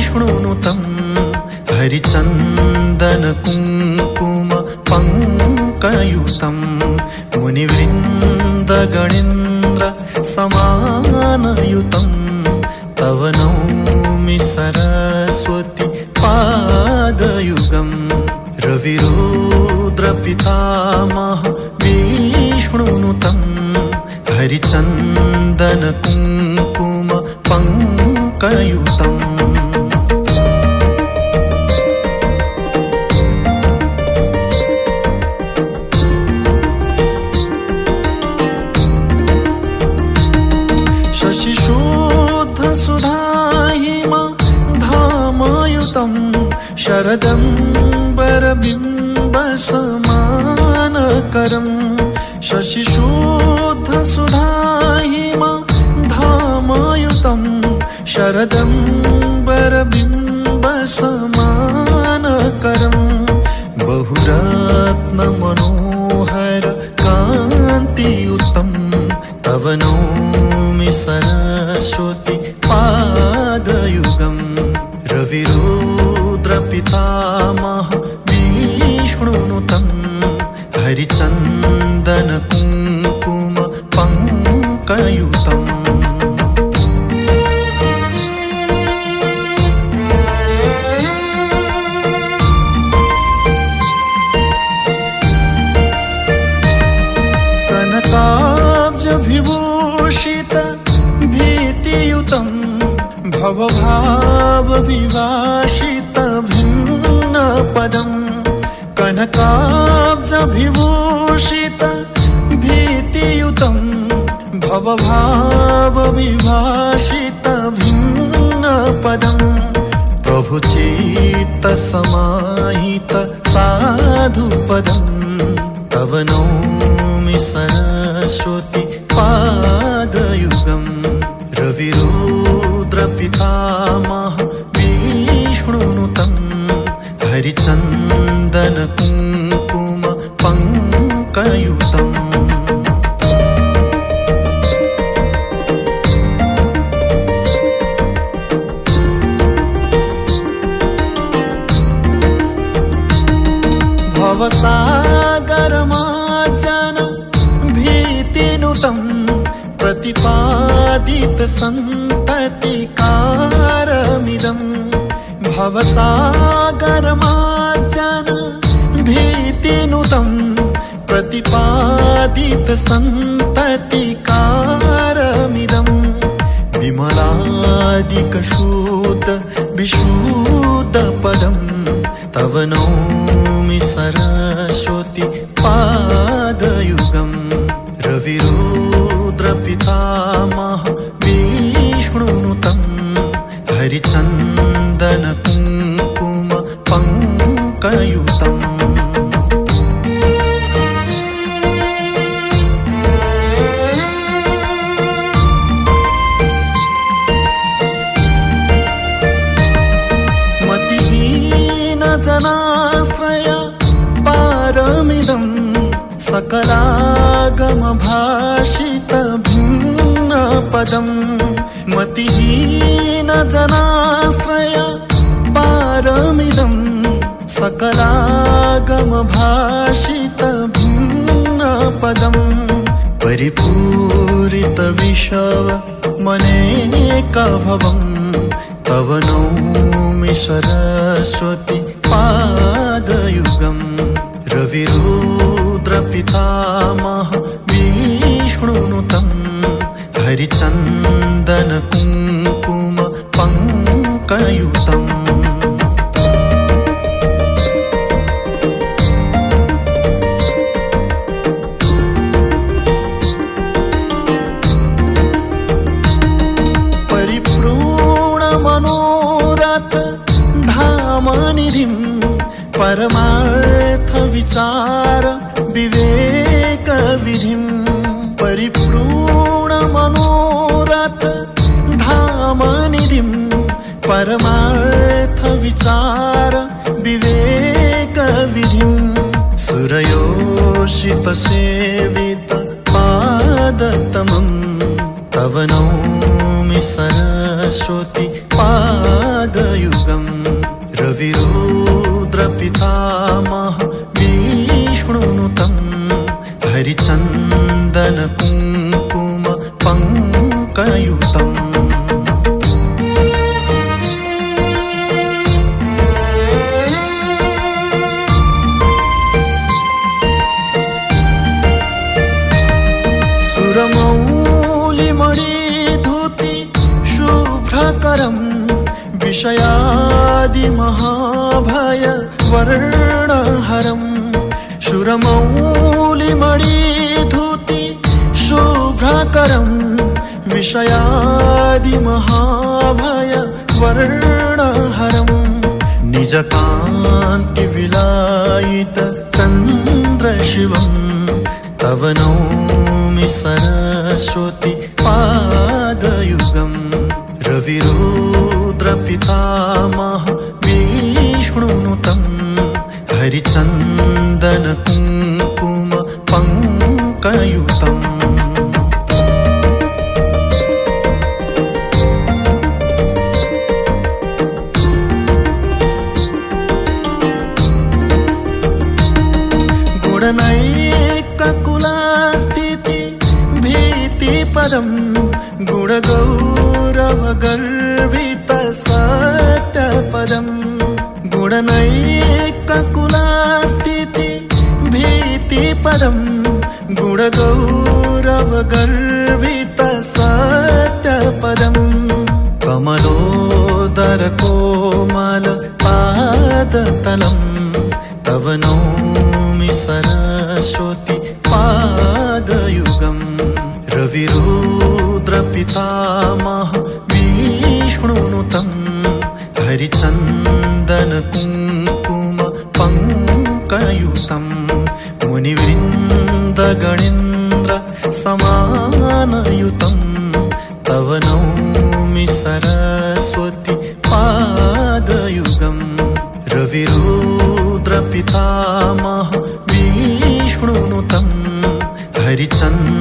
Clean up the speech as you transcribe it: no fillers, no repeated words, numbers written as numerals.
विष्णुनुतं हरिचन्दन कुङ्कुम पङ्कयुतं मुनिवृन्द गणेन्द्र समानयुतं तव नौमि सरस्वती पादयुगम् रविरुद्र पितामह विष्णुनुतं हरिचन्दन कुङ्कुम पङ्कयुतम् शशिशुद्ध सुधाहिम धामयुतं शरदम्बरबिम्ब समानकरम् शशिशुद्ध सुधाहिम धामयुतं शरदम्बरबिम्ब समानकरम् बहुरत्न मनोहर कान्तियुतं तव नौमि सरस्वती पादयुगम् रविरुद्र पितामह विष्णुनुतं हरिचन्दन कुङ्कुम पङ्कयुतम् कनकाब्ज विभूषित भीतियुतं भवभाव विवासित भिन्नपदम् कनकाब्ज विभूषित भीतियुतं भवभाव विवासित भिन्नपदम् प्रभुचित्त समाहित साधुपदम् तव नौमि सरस्वती पादयुगम् रविरुद्र पितामह विष्णुनुतं हरिचन्दन कुङ्कुम पङ्कयुतम् भवसागरमार्जन भीतिनुतं प्रतिपादित सन्ततिकारमिदम् भवसागरमार्जन भीतिनुतं प्रतिपादित सन्ततिकारमिदम् विमलादिकशुद्ध विशुद्ध पदम् तव नौमि सरस्वती पादयुगम् रविरुद्र पितामह विष्णुनुतं हरिचन्दन कुङ्कुम पङ्कयुतम् मतिहीन जनाश्रय पारमिदं सकलागम भाषित भिन्नपदम् मतिहीन जनाश्रय पारमिदं सकलागम भाषित भिन्नपदम् परिपूरित विषव मनेकभवम् तव नौमि सरस्वती पादयुगम् रविरुद्र पितामह विष्णुनुतं हरिचन्दन कुङ्कुम पङ्कयुतम् परिपूर्ण मनोरथ धामनिधिं परमार्थ विचार विवेक विधिं परिपूर्ण मनोरथ धामनिधिं परमार्थ विचार विवेक विधिं सुरयोषित सेवित पादतमं तव नौमि सरस्वती पादयुगम् रविरुद्रपितामह विष्णुनुतम् हरिचन्दन कुङ्कुम पङ्कयुतम् सुरमौलिमणिधूति शुभ्रकरम् विषयादिमहाभय वर्णहरम् सुरमौलिमणिधूति शुभ्रकरम् विषयादिमहाभय वर्णहरम् निजकान्तिविलायित चन्द्रशिवम् तव नौमि सरस्वती पादयुगम् रविरुद्रपितामह विष्णुनुतम् हरिचन्दन कुङ्कुम पङ्कयुतम् गुणनैककुलस्थिति भीतिपदम् गुणगौरवगर्वित सत्यपदम् गुणनैककुलस्थिति भीतिपदम् गुणगौरवगर्वित सत्यपदम् कमलोदर कोमल पादतलम् तव नौमि सरस्वती पादयुगम् रविरुद्रपितामह विष्णुनुतम् हरिचन्दन कुङ्कुम पङ्कयुतम् मुनिवृन्दगणेन्द्र समानयुतम् तव नौमि सरस्वती पादयुगम् रविरुद्रपितामह विष्णुनुतम् हरिचन्दन